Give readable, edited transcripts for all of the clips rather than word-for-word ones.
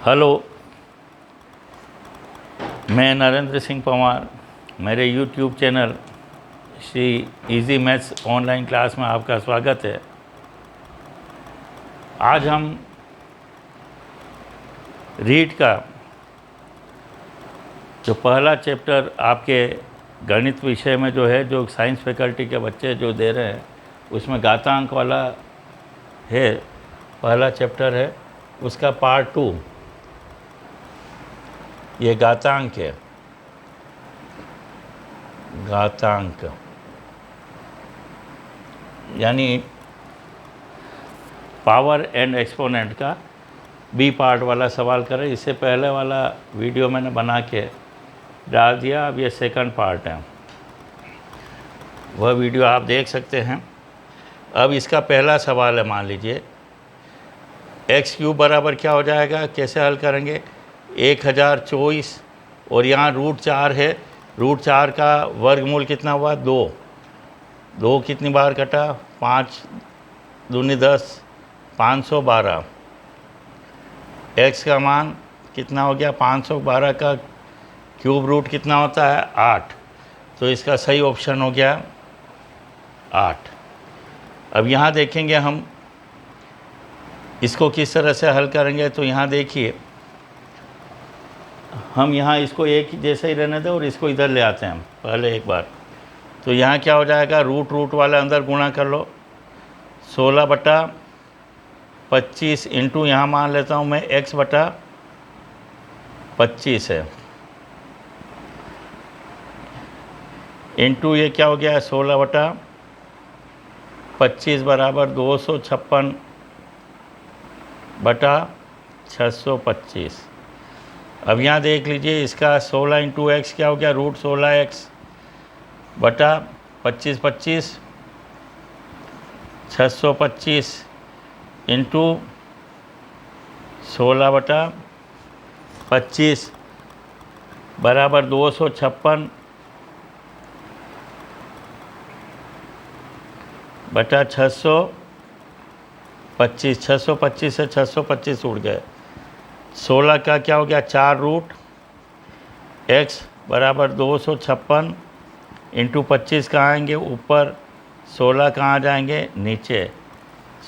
Hello, मैं नरेंद्र सिंह पंवार। मेरे YouTube channel Shri easy maths online class में आपका स्वागत है। आज हम रीड का जो पहला चैप्टर आपके गणित विषय में जो है, जो साइंस फैकल्टी के बच्चे जो दे रहे हैं, उसमें घातांक वाला है, पहला चैप्टर है, उसका पार्ट 2 ये घातांक है। घातांक यानी पावर एंड एक्सपोनेंट का बी पार्ट वाला सवाल करें। इससे पहले वाला वीडियो मैंने बना के डाल दिया, अब ये सेकंड पार्ट है, वह वीडियो आप देख सकते हैं। अब इसका पहला सवाल है, मान लीजिए एक्स क्यूब बराबर क्या हो जाएगा, कैसे हल करेंगे। 1024 और यहाँ √4 है, √4 का वर्गमूल कितना हुआ, 2 कितनी बार कटा, 5 दूनी 10, 512। एक्स का मान कितना हो गया, 512 का क्यूब रूट कितना होता है, 8। तो इसका सही ऑप्शन हो गया 8। अब यहाँ देखेंगे हम इसको किस तरह से हल करेंगे। तो यहाँ देखिए, हम यहाँ इसको एक जैसे ही रहने दें और इसको इधर ले आते हैं हम पहले एक बार। तो यहाँ क्या हो जाएगा, रूट वाले अंदर गुणा कर लो, 16/25 इंटू यहाँ मान लेता हूँ मैं x/25 है, इंटू ये क्या हो गया, 16/25 बराबर 256/625। अब यहाँ देख लीजिए, इसका 16 इंटू एक्स क्या हो गया, √16x/25 625 इंटू 16/25 बराबर 256/625। 625 से 625 उड़ गए। 16 का क्या हो गया, 4√x बराबर 256 इंटू 25 कहाँ आएंगे, ऊपर, 16 कहाँ जाएंगे, नीचे।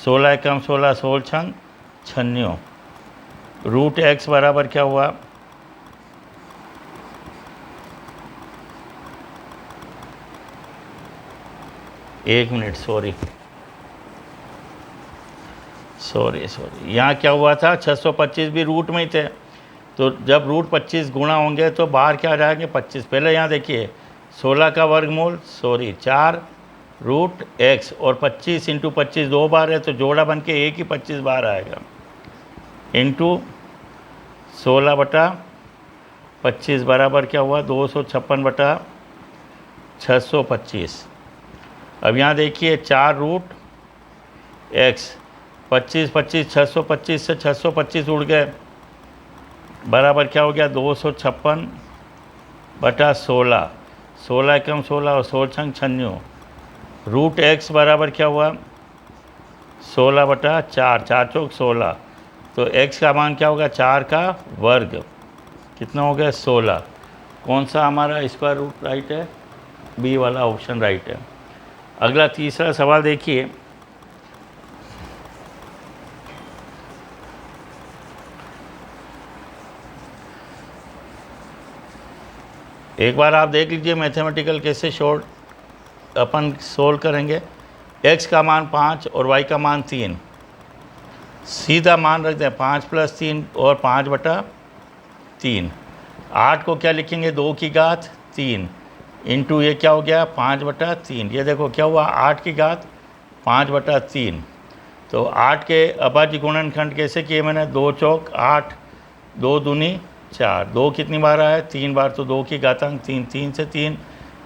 16 एकम 16, 16 छंग 96। √x बराबर क्या हुआ, एक मिनट, सॉरी, यहाँ क्या हुआ था, 625 भी रूट में ही थे। तो जब √25 गुणा होंगे तो बाहर क्या आ जाएंगे, 25। पहले यहाँ देखिए, 16 का वर्गमूल 4√x और 25 इंटू 25 दो बार है, तो जोड़ा बन के एक ही 25 बार आएगा, इंटू 16/25 बराबर क्या हुआ, 256/625। अब यहाँ देखिए, 4√x 25 625 से 625 उड़ गए, बराबर क्या हो गया, 256/16। 16 एकम 16 और 16 छंग 96। √x बराबर क्या हुआ, 16/4, 4 चौक 16। तो x का मान क्या होगा, 4 का वर्ग, कितना हो गया, 16। कौन सा हमारा स्क्वायर रूट राइट है, बी वाला ऑप्शन राइट है। अगला तीसरा सवाल देखिए, एक बार आप देख लीजिए मैथमेटिकल कैसे शॉर्ट अपन सोल्व करेंगे। x का मान 5 और y का मान 3, सीधा मान रखते हैं, 5 + 3 और 5/3। 8 को क्या लिखेंगे, 2 की घात 3 इंटू ये क्या हो गया, 5/3। ये देखो क्या हुआ, 8 की घात 5/3। तो 8 के अभाज्य गुणनखंड कैसे किए मैंने, 2 चौक 8, 2 दूनी 4, 2 कितनी बार आया, 3 बार, तो 2 की घातांक 3, 3 से 3,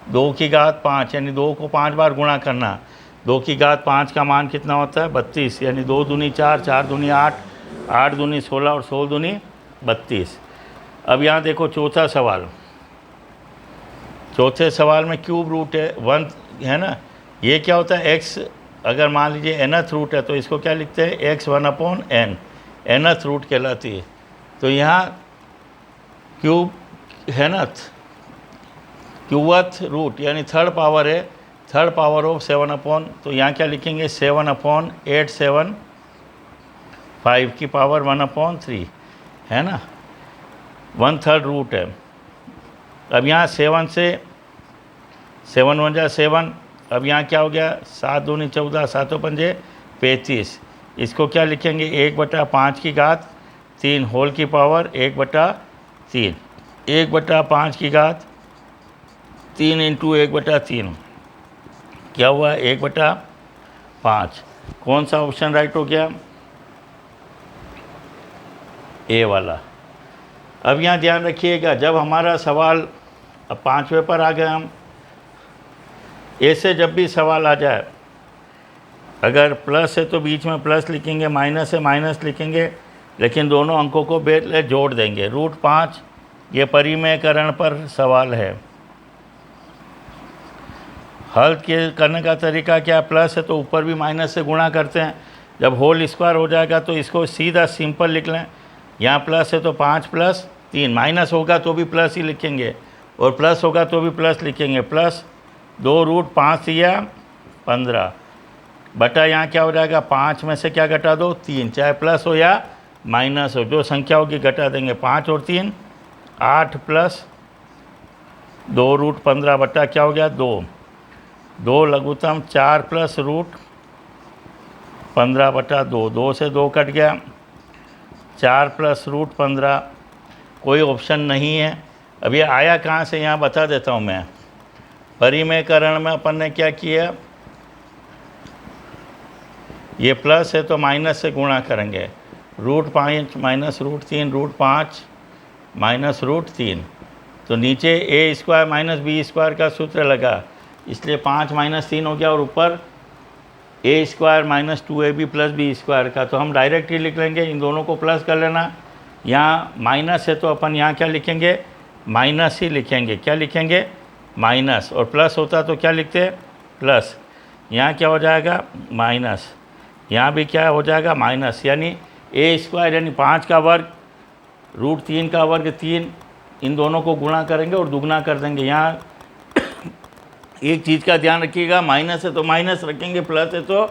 2 की घात 5, यानी 2 को 5 बार गुणा करना। 2 की घात 5 का मान कितना होता है, 32, यानी 2 दूनी 4, 4 दूनी 8, 8 दूनी 16 और 16 दूनी 32। अब यहाँ देखो चौथा सवाल, चौथे सवाल में क्यूब रूट है 1 है ना। ये क्या होता है, x अगर मान लीजिए nth रूट है तो इसको क्या लिखते हैं, x 1/n nth रूट कहलाती है। तो यहाँ क्यूब है ना, क्यूबथ रूट यानी थर्ड पावर है, थर्ड पावर ऑफ 7 अपॉन, तो यहाँ क्या लिखेंगे 7 अपॉन 8 7 5 की पावर 1 अपॉन 3 है ना, 1/3 रूट है। अब यहाँ 7 से 7 1 जा 7, अब यहाँ क्या हो गया 7 दूनी 14 7 पंजे 35, इसको क्या लिखेंगे 1/5 की घात 3 होल की पावर 1/3, 1/5 की घात 3 इंटू 1/3 क्या हुआ 1/5। कौन सा ऑप्शन राइट हो गया, ए वाला। अब यहाँ ध्यान रखिएगा, जब हमारा सवाल, अब 5वें पर आ गए हम, ए से जब भी सवाल आ जाए, अगर प्लस है तो बीच में प्लस लिखेंगे, माइनस है माइनस लिखेंगे, लेकिन दोनों अंकों को जोड़ देंगे। √5 ये परिमेयकरण पर सवाल है। हल के करने का तरीका क्या, प्लस है तो ऊपर भी माइनस से गुणा करते हैं, जब होल स्क्वायर हो जाएगा तो इसको सीधा सिंपल लिख लें। यहाँ प्लस है तो 5 + 3, माइनस होगा तो भी प्लस ही लिखेंगे और प्लस होगा तो भी प्लस लिखेंगे, प्लस 2√5 या 15 बटा यहाँ क्या हो जाएगा 5 में से क्या घटा दो 3, चाहे प्लस हो या माइनस हो, जो संख्या होगी घटा देंगे। 5 और 3 8 + 2√15 बटा क्या हो गया 2, 2 लघुत्तम 4 + √15 बटा 2, 2 से 2 कट गया, 4 + √15, कोई ऑप्शन नहीं है। अब ये आया कहाँ से यहाँ बता देता हूँ मैं। परिमेयकरण में अपन ने क्या किया, ये प्लस है तो माइनस से गुणा करेंगे, √5 माइनस √3 √5 माइनस √3, तो नीचे a² माइनस b² का सूत्र लगा, इसलिए 5 - 3 हो गया और ऊपर a² माइनस 2ab + b² का, तो हम डायरेक्ट ही लिख लेंगे, इन दोनों को प्लस कर लेना। यहाँ माइनस है तो अपन यहाँ क्या लिखेंगे माइनस ही लिखेंगे, क्या लिखेंगे माइनस, और प्लस होता तो क्या लिखते प्लस। यहाँ क्या हो जाएगा माइनस, यहाँ भी क्या हो जाएगा माइनस, यानी a² यानी 5 का वर्ग √3 का वर्ग 3, इन दोनों को गुणा करेंगे और दुगना कर देंगे। यहाँ एक चीज़ का ध्यान रखिएगा, माइनस है तो माइनस रखेंगे, प्लस है तो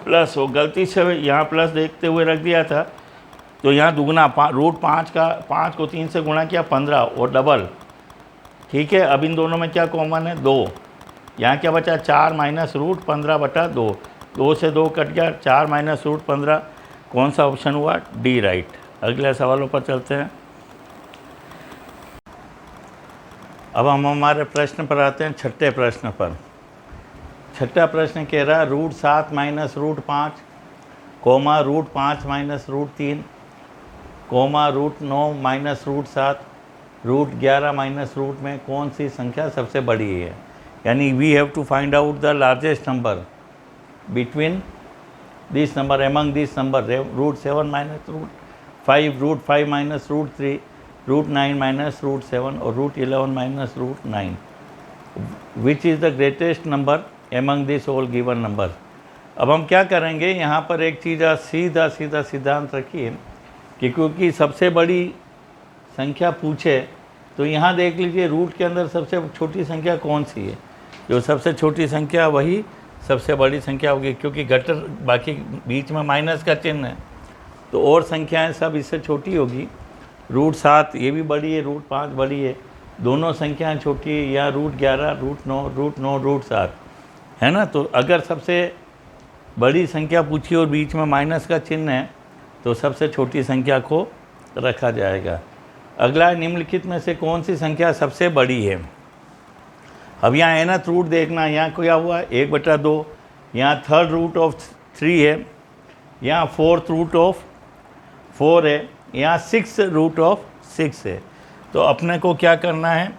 प्लस हो, गलती से यहाँ प्लस देखते हुए रख दिया था तो यहाँ दुगना √5 का 5 को 3 से गुणा किया 15 और डबल, ठीक है। अब इन दोनों में क्या कॉमन है 2, यहाँ क्या बचा 4 - √15 बटा 2, 2 से 2 कट गया, 4 - √15, कौन सा ऑप्शन हुआ डी राइट। अगले सवालों पर चलते हैं। अब हम हमारे प्रश्न पर आते हैं, छठे प्रश्न पर। छठा प्रश्न कह रहा है √7 - √5, कोमा √5 - √3, कोमा √9 - √7, √11 - √, में कौन सी संख्या सबसे बड़ी है। यानी we have to find out the largest number between this number among this number, √7 - √5, √5 - √3, √9 - √7 और √11 - √9, विच is the greatest number among this all given number. अब हम क्या करेंगे, यहाँ पर एक चीज़ सीधा सिद्धांत रखिए कि क्योंकि सबसे बड़ी संख्या पूछे तो यहाँ देख लीजिए रूट के अंदर सबसे छोटी संख्या कौन सी है, जो सबसे छोटी संख्या वही सबसे बड़ी संख्या होगी, क्योंकि घटर बाकी बीच में माइनस का चिन्ह है तो और संख्याएं सब इससे छोटी होगी। √7 ये भी बड़ी है, √5 बड़ी है, दोनों संख्याएं छोटी है, या √11 √9 √7 है ना। तो अगर सबसे बड़ी संख्या पूछी और बीच में माइनस का चिन्ह है तो सबसे छोटी संख्या को रखा जाएगा। अगला निम्नलिखित में से कौन सी संख्या सबसे बड़ी है। अब यहाँ nth रूट देखना, यहाँ क्या हुआ 1/2, यहाँ थर्ड रूट ऑफ 3 है, यहाँ फोर्थ रूट ऑफ 4 है, यहाँ 6 रूट ऑफ 6 है। तो अपने को क्या करना है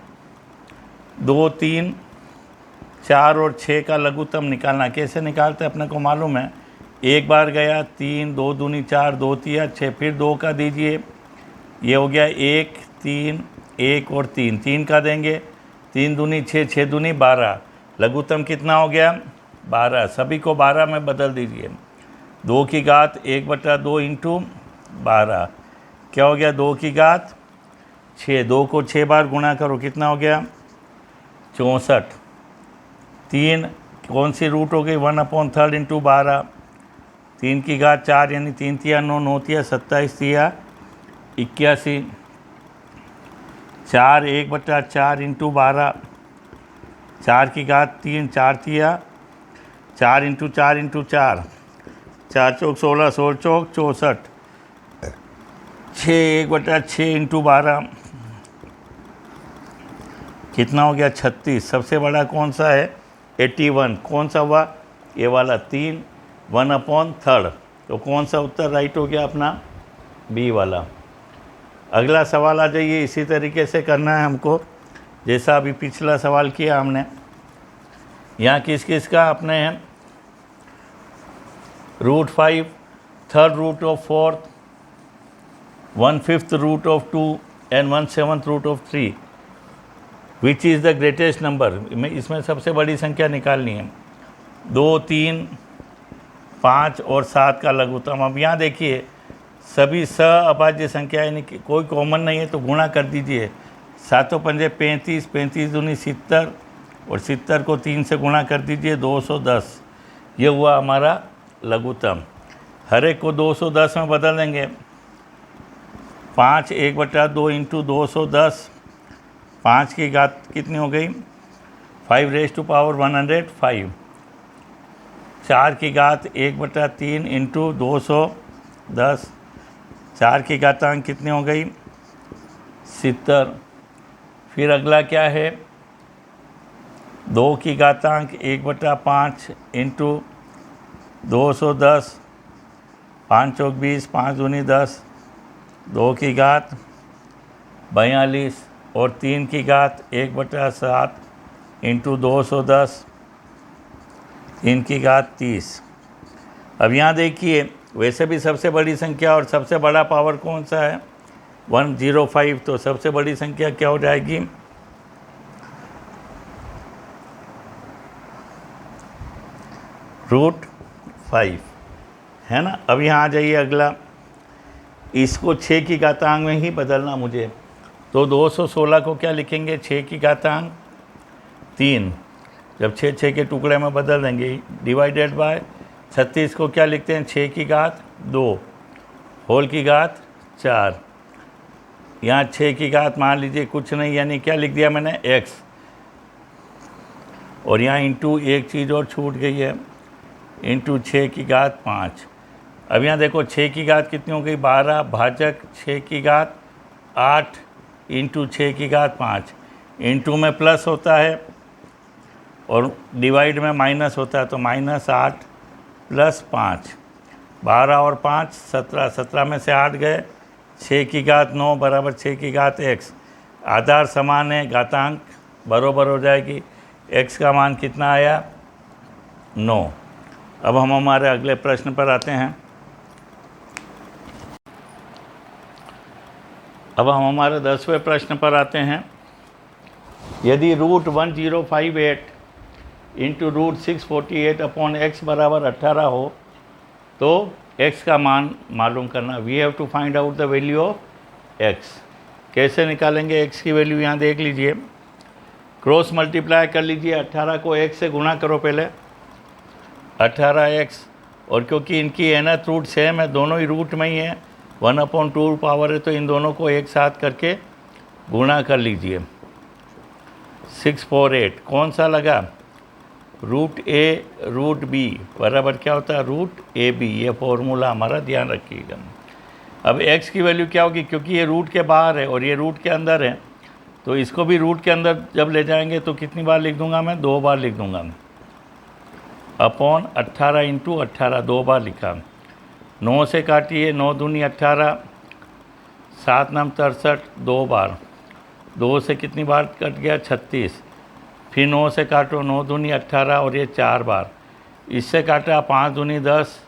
2 3 4 और 6 का लघुत्तम निकालना। कैसे निकालते हैं अपने को मालूम है, एक बार गया 3, 2 दूनी 4, 2 3 6, फिर 2 का दीजिए, ये हो गया 1 3 1 और 3, 3 का देंगे, 3 दूनी 6, 6 दूनी 12, लघुत्तम कितना हो गया 12, सभी को 12 में बदल दीजिए। 2 की घात 1/2 इंटू 12 क्या हो गया 2 की घात 6, 2 को 6 बार गुणा करो कितना हो गया 64। 3 कौन सी रूट हो गई 1/3 इंटू 12, 3 की घात 4 यानी 3 तिया 9, 9 तिया 27 तिया 81, 4 1/4 इंटू 12, 4 की घात 3, 4 तिया 4 इंटू 4 इंटू 4, 4 चौक 16, 16 चौक 64, 6 1/6 इंटू 12 कितना हो गया 36। सबसे बड़ा कौन सा है 81, कौन सा हुआ ये वाला 3, 1/3। तो कौन सा उत्तर राइट हो गया अपना बी वाला। अगला सवाल आ जाइए, इसी तरीके से करना है हमको जैसा अभी पिछला सवाल किया हमने। यहाँ किस किस का अपने हैं √5, third root of 4, 1/5 root of 2 and 1/7 root of 3। Which is the greatest number, इसमें सबसे बड़ी संख्या निकालनी है। 2, 3, 5 और 7 का लघुत्तम। अब यहाँ देखिए सभी अभाज्य संख्या यानी कि कोई कॉमन नहीं है तो गुणा कर दीजिए। 7 पंजे 35, 35 दूनी 70 और 70 को 3 से गुणा कर दीजिए 210। ये हुआ हमारा लघुत्तम। हर एक को 210 में बदल देंगे। 5 1/2 इंटू 210, 5 की घात कितनी हो गई 5⁻105। 4 की घात 1/3 इंटू 210, 4 की घातांक कितनी हो गई 70। फिर अगला क्या है 2 की घातांक 1/5 इंटू 210, 5 चौक 20, 5 दूनी 10, 2 की घात 42 और 3 की घात 1/7 इंटू 210, 3 की घात 30। अब यहाँ देखिए वैसे भी सबसे बड़ी संख्या और सबसे बड़ा पावर कौन सा है 105। तो सबसे बड़ी संख्या क्या हो जाएगी √5 है ना। अब यहाँ आ जाइए अगला, इसको 6 की घातांक में ही बदलना मुझे। तो 216 को क्या लिखेंगे 6 की घातांक 3, जब 6 6 के टुकड़े में बदल देंगे डिवाइडेड बाय 36 को क्या लिखते हैं 6 की घात 2 होल की घात 4। यहाँ 6 की घात मान लीजिए कुछ नहीं यानी क्या लिख दिया मैंने x, और यहाँ इंटू एक चीज़ और छूट गई है इंटू 6 की घात 5। अब यहाँ देखो 6 की घात कितनी हो गई 12 भाजक 6 की घात 8 इंटू 6 की घात 5। इंटू में प्लस होता है और डिवाइड में माइनस होता है, तो -8 + 5, 12 और 5 17, 17 में से 8 गए, 6 की घात 9 बराबर 6 की घात x। आधार समान है, घातांक बराबर हो जाएगी। x का मान कितना आया 9। अब हम हमारे अगले प्रश्न पर आते हैं। अब हम हमारे 10वें प्रश्न पर आते हैं। यदि √1058 इंटू √648 अपॉन x बराबर 18 हो तो x का मान मालूम करना। We have to find out the value of x। कैसे निकालेंगे x की वैल्यू, यहाँ देख लीजिए, क्रॉस मल्टीप्लाई कर लीजिए। 18 को x से गुणा करो पहले 18x, और क्योंकि इनकी nth रूट सेम है, दोनों ही रूट में ही है, 1/2 पावर है, तो इन दोनों को एक साथ करके गुणा कर लीजिए। 648 कौन सा लगा √a √b बराबर क्या होता है √ab। ये फॉर्मूला हमारा ध्यान रखिएगा। अब x की वैल्यू क्या होगी, क्योंकि ये रूट के बाहर है और ये रूट के अंदर है, तो इसको भी रूट के अंदर जब ले जाएंगे तो कितनी बार लिख दूंगा मैं 2 बार लिख दूंगा। अपॉन 18 इंटू 18 2 बार लिखा। 9 से काटिए, 9 दूनी 18, 7 9 63 2 बार, 2 से कितनी बार कट गया 36। फिर 9 से काटो, 9 दूनी 18 और ये 4 बार। इससे काटा 5 दूनी 10,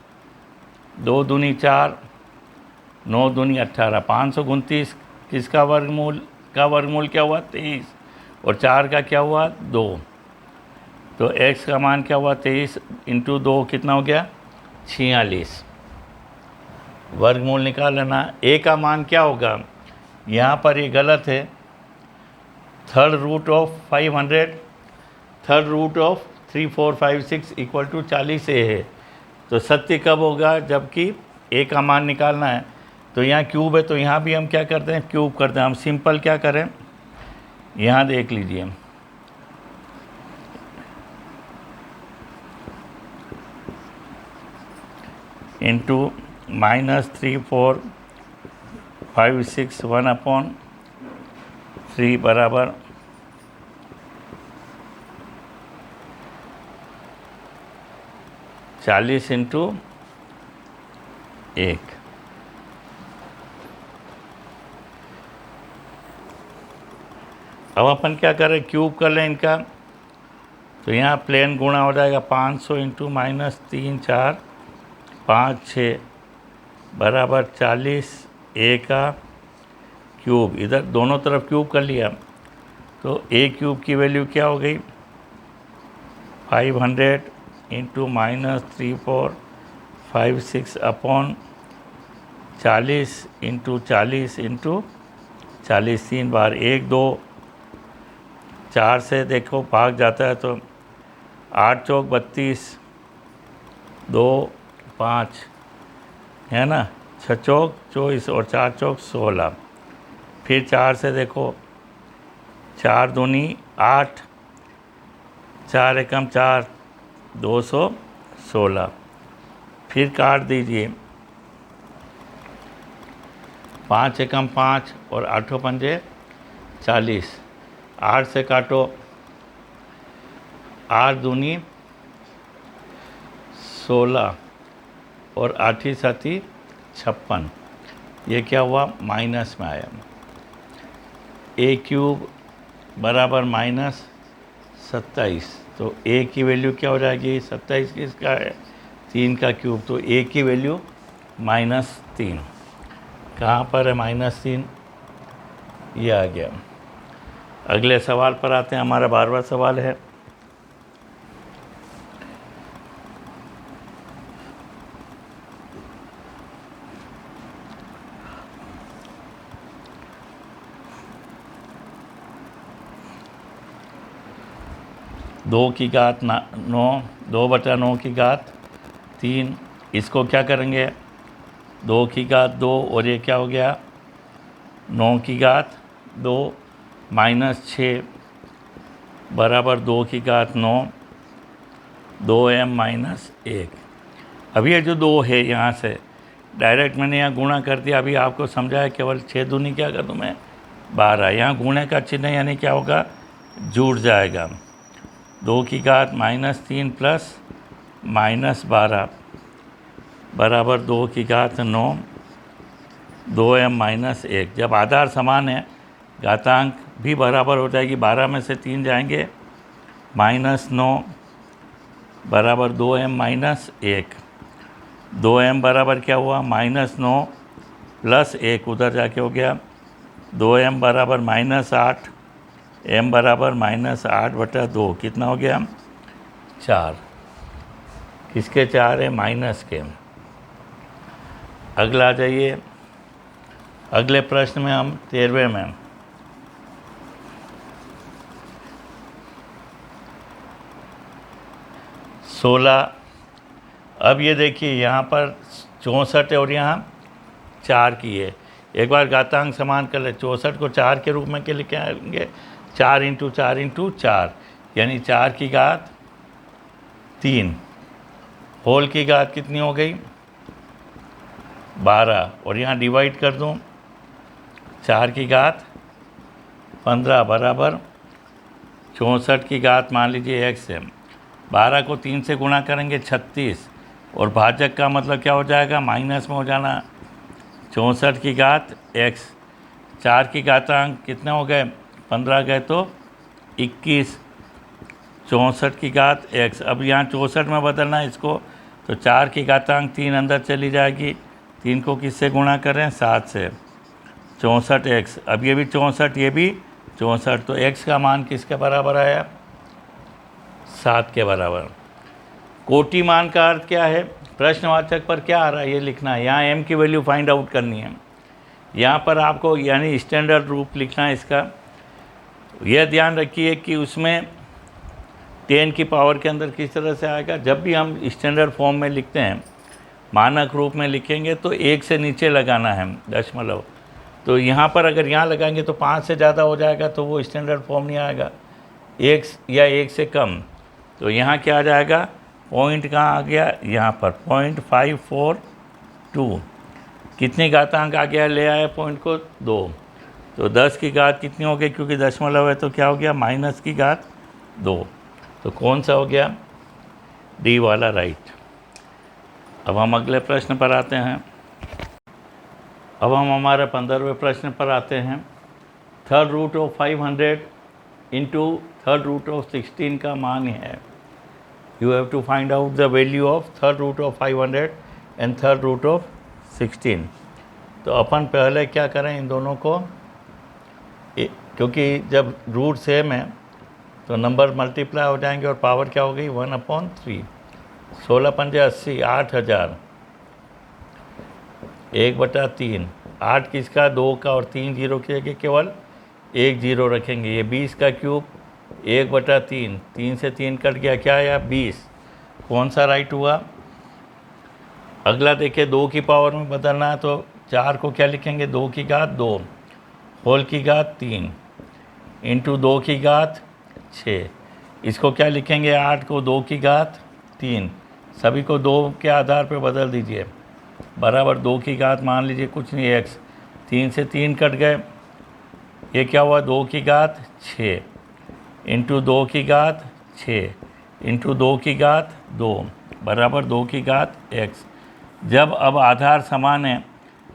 2 दूनी 4, 9 दूनी 18, 529। किसका वर्गमूल क्या हुआ 23, और 4 का क्या हुआ 2। तो x का मान क्या हुआ 23 इंटू 2 कितना हो गया 46। वर्गमूल निकाल लेना। a का मान क्या होगा, यहाँ पर ये गलत है, third root of 500, third root of 3456 equal to 40 a है। तो सत्य कब होगा, जबकि a का मान निकालना है। तो यहाँ क्यूब है, तो यहाँ भी हम क्या करते हैं, क्यूब करते हैं। हम सिंपल क्या करें, यहाँ देख लीजिए, इंटू -3456 1/3 बराबर 40 इंटू 1। अब अपन क्या करें, क्यूब कर लें इनका। तो यहाँ प्लेन गुणा हो जाएगा 500 इंटू -3 4 5 6 बराबर 40 a का क्यूब। इधर दोनों तरफ क्यूब कर लिया, तो a क्यूब की वैल्यू क्या हो गई, 500 इंटू -3456 अपॉन 40 इंटू 40 इंटू 40, 3 बार 1 2 4 से देखो भाग जाता है, तो 8 चौक 32, 2 5 है ना, 6 चौक 24 और 4 चौक 16। फिर 4 से देखो, 4 दूनी 8, 4 एकम 4, 216। फिर काट दीजिए, 5 एकम 5 और 8 पंजे 40। 8 से काटो, 8 दूनी 16 और 8 साथी 56। ये क्या हुआ, माइनस में आया। a क्यूब बराबर -27। तो a की वैल्यू क्या हो जाएगी, 27 किसका है, 3 का क्यूब। तो a की वैल्यू -3। कहाँ पर है -3, ये आ गया। अगले सवाल पर आते हैं। हमारा 12वां सवाल है, दो की घात 9, 2/9 की घात 3। इसको क्या करेंगे, 2 की घात 2 और ये क्या हो गया, 9 की घात 2 -6 बराबर 2 की घात 9, 2m -1। अभी ये जो 2 है, यहाँ से डायरेक्ट मैंने यहाँ गुणा कर दिया। अभी आपको समझाया, केवल 6 दूनी क्या कर दूँ मैं, 12। यहाँ गुणे का चिन्ह यानी क्या होगा, जुड़ जाएगा। 2 की घात -3 प्लस -12 बराबर 2 की घात 9, 2m -1। जब आधार समान है, घातांक भी बराबर हो जाएगी। 12 में से 3 जाएंगे, -9 बराबर 2m -1। 2m बराबर क्या हुआ, -9 प्लस 1 उधर जाके हो गया, 2m बराबर -8, m बराबर -8/2। कितना हो गया, 4। किसके 4 है, माइनस के। अगला आ जाइए, अगले प्रश्न में हम 13वें में, अब ये देखिए, यहाँ पर 64 है और यहाँ 4 की है। एक बार घातांक समान कर ले। 64 को 4 के रूप में क्या लिखेंगे, 4 इंटू 4 इंटू 4, यानी 4 की घात 3। होल की घात कितनी हो गई, 12। और यहाँ डिवाइड कर दूँ, 4 की घात 15 बराबर 64 की घात मान लीजिए x है। 12 को 3 से गुणा करेंगे 36, और भाजक का मतलब क्या हो जाएगा, माइनस में हो जाना। 64 की घात x, 4 की घातांक कितने हो गए, 15 गए तो 21, 64 की घात x। अब यहाँ 64 में बदलना है इसको, तो 4 की घातांक 3 अंदर चली जाएगी। 3 को किससे गुणा करें, 7 से। 64x, अब ये भी 64, ये भी 64, तो x का मान किसके बराबर आया, 7 के बराबर। कोटि मान का अर्थ क्या है, प्रश्नवाचक पर क्या आ रहा है ये लिखना है। यहाँ m की वैल्यू फाइंड आउट करनी है। यहाँ पर आपको यानी स्टैंडर्ड रूप लिखना है इसका। यह ध्यान रखिए कि उसमें 10 की पावर के अंदर किस तरह से आएगा। जब भी हम स्टैंडर्ड फॉर्म में लिखते हैं, मानक रूप में लिखेंगे तो 1 से नीचे लगाना है दशमलव। तो यहाँ पर अगर यहाँ लगाएंगे तो 5 से ज़्यादा हो जाएगा, तो वो स्टैंडर्ड फॉर्म नहीं आएगा। 1 या 1 से कम, तो यहाँ क्या आ जाएगा, पॉइंट कहाँ आ गया, यहाँ पर 0.542। कितनी घातांक आ गया, ले आए पॉइंट को 2। तो 10 की घात कितनी हो गई, क्योंकि दशमलव है तो क्या हो गया, -2। तो कौन सा हो गया, डी वाला राइट। अब हम अगले प्रश्न पर आते हैं। अब हम हमारे 15वें प्रश्न पर आते हैं। Third root of 500 into third root of 16 का मान है। You have to find out the value of third root of 500 and third root of 16। तो अपन पहले क्या करें, इन दोनों को, क्योंकि जब रूट सेम है तो नंबर मल्टीप्लाई हो जाएंगे और पावर क्या हो गई, 1/3। 16 पंजे 80, 8000, 1/3। 8 किसका, 2 का, और 3 जीरो के जगह केवल 1 जीरो रखेंगे। ये 20 का क्यूब 1/3, 3 से 3 कट गया, क्या आया, 20। कौन सा राइट हुआ। अगला देखिए, 2 की पावर में बदलना है तो 4 को क्या लिखेंगे, 2 की घात 2, होल की घात 3, इंटू 2 की घात 6। इसको क्या लिखेंगे, 8 को 2 की घात 3, सभी को 2 के आधार पर बदल दीजिए, बराबर 2 की घात मान लीजिए कुछ नहीं, x। 3 से 3 कट गए, ये क्या हुआ, 2 की घात 6, इंटू 2 की घात 6, इंटू 2 की घात 2, बराबर 2 की घात x। जब अब आधार समान है,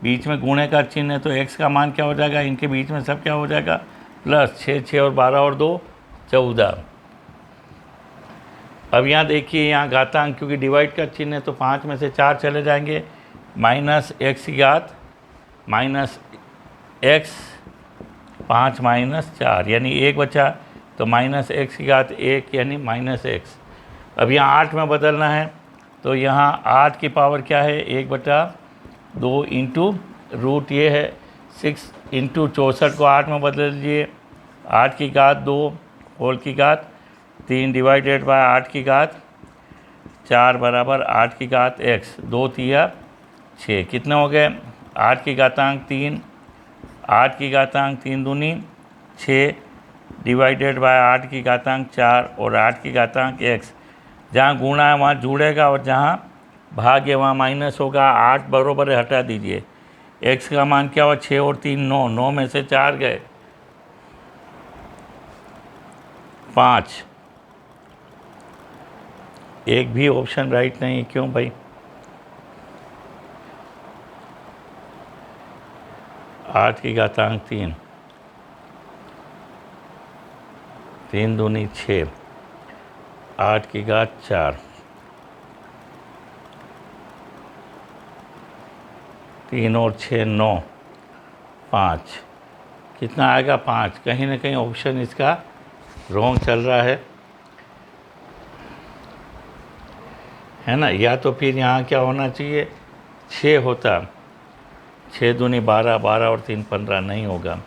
बीच में गुणे का चिन्ह है, तो x का मान क्या हो जाएगा, इनके बीच में सब क्या हो जाएगा, प्लस 6, 6 और 12 और 2 14। अब यहाँ देखिए, यहाँ घातांक, क्योंकि डिवाइड का चिन्ह है तो 5 में से 4 चले जाएंगे, -x की घात -x, 5 - 4 यानी 1 बचा, तो -x की घात 1 यानी -x। अब यहाँ 8 में बदलना है, तो यहाँ 8 की पावर क्या है, 1/2 इंटू रूट ये है 6 इंटू 64 को 8 में बदल लीजिए, 8 की घात 2, होल की घात 3 डिवाइडेड बाय 8 की घात 4, बराबर 8 की घात x। 2 तिया 6, कितने हो गए, 8 की घातांक 3, 8 की घातांक 3 दूनी 6 डिवाइडेड बाय 8 की घातांक 4 और 8 की घातांक x। जहाँ गुणा है वहाँ जुड़ेगा और जहाँ भाग है वहाँ माइनस होगा। 8 बरोबर है, हटा दीजिए। x का मान क्या हुआ, 6 और 3 9, 9 में से 4 गए, 5। एक भी ऑप्शन राइट नहीं, क्यों भाई। 8 की घातांक 3, 3 दूनी 6, 8 की घात 4, 3 और 6 9, 5, कितना आएगा, 5। कहीं ना कहीं ऑप्शन इसका रॉन्ग चल रहा है ना। या तो फिर यहाँ क्या होना चाहिए, 6 होता, 6 दूनी 12, 12 और 3 15, नहीं होगा।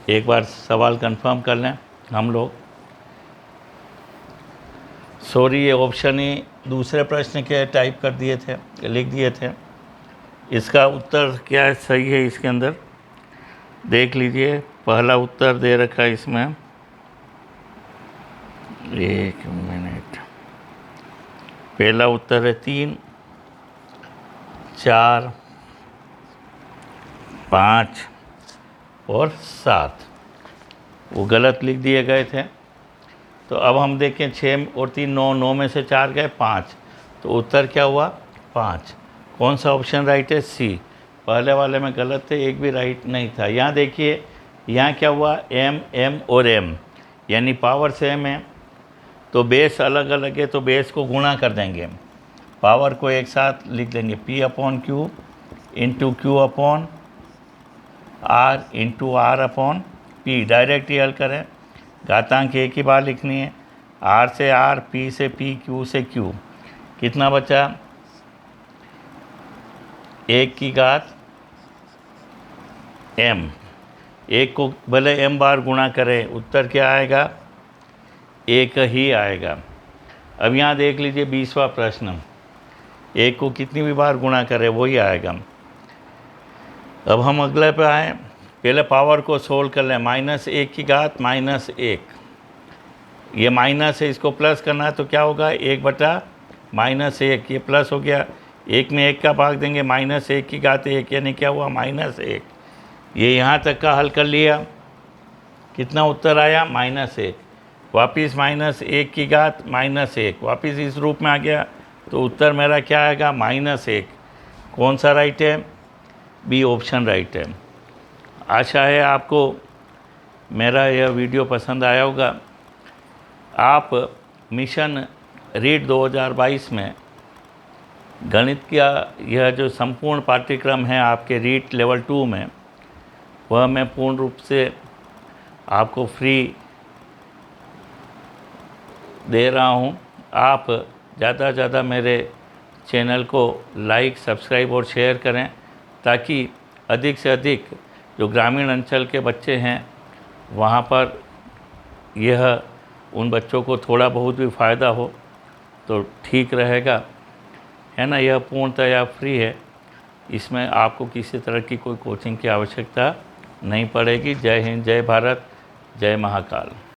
एक बार सवाल कंफर्म कर लें हम लोग। सॉरी, ये ऑप्शन ही दूसरे प्रश्न के टाइप कर दिए थे, लिख दिए थे। इसका उत्तर क्या है, सही है, इसके अंदर देख लीजिए। पहला उत्तर दे रखा है इसमें, 1 मिनट। पहला उत्तर है 3, 4, 5 और 7, वो गलत लिख दिए गए थे। तो अब हम देखें, 6 और 3 9, 9 में से 4 गए, 5, तो उत्तर क्या हुआ, 5। कौन सा ऑप्शन राइट है, सी। पहले वाले में गलत थे, एक भी राइट नहीं था। यहाँ देखिए, यहाँ क्या हुआ, m और m यानी पावर सेम है, तो बेस अलग अलग है, तो बेस को गुणा कर देंगे, पावर को एक साथ लिख देंगे, p/q into q/r into r/p। Direct ही हल करें, घातांक एक ही बार लिखनी है, r से r, p से p, q से q। कितना बचा, 1 की घात m, 1 को भले m बार गुणा करें, उत्तर क्या आएगा? 1 ही आएगा। अब यहाँ देख लीजिए 20वां प्रश्न, 1 को कितनी भी बार गुणा करें वही आएगा। अब हम अगले पे आए, पहले पावर को सोल्व कर लें। -1 की घात -1, ये माइनस है, इसको प्लस करना है तो क्या होगा? 1/-1, ये प्लस हो गया। 1 में 1 का भाग देंगे, -1 की घात 1, यानी क्या हुआ? -1। ये यहाँ तक का हल कर लिया, कितना उत्तर आया? -1। वापिस -1 की घात -1, वापिस इस रूप में आ गया, तो उत्तर मेरा क्या आएगा? -1। कौन सा राइट है? बी ऑप्शन राइट है। आशा है आपको मेरा यह वीडियो पसंद आया होगा। आप मिशन रीड 2022 में गणित का यह जो संपूर्ण पाठ्यक्रम है आपके रीड लेवल 2 में, वह मैं पूर्ण रूप से आपको फ्री दे रहा हूं। आप ज़्यादा से ज़्यादा मेरे चैनल को लाइक, सब्सक्राइब और शेयर करें, ताकि अधिक से अधिक जो ग्रामीण अंचल के बच्चे हैं वहाँ पर यह उन बच्चों को थोड़ा बहुत भी फ़ायदा हो तो ठीक रहेगा, है ना। यह पूर्णतया फ्री है, इसमें आपको किसी तरह की कोई कोचिंग की आवश्यकता नहीं पड़ेगी। जय हिंद, जय भारत, जय महाकाल।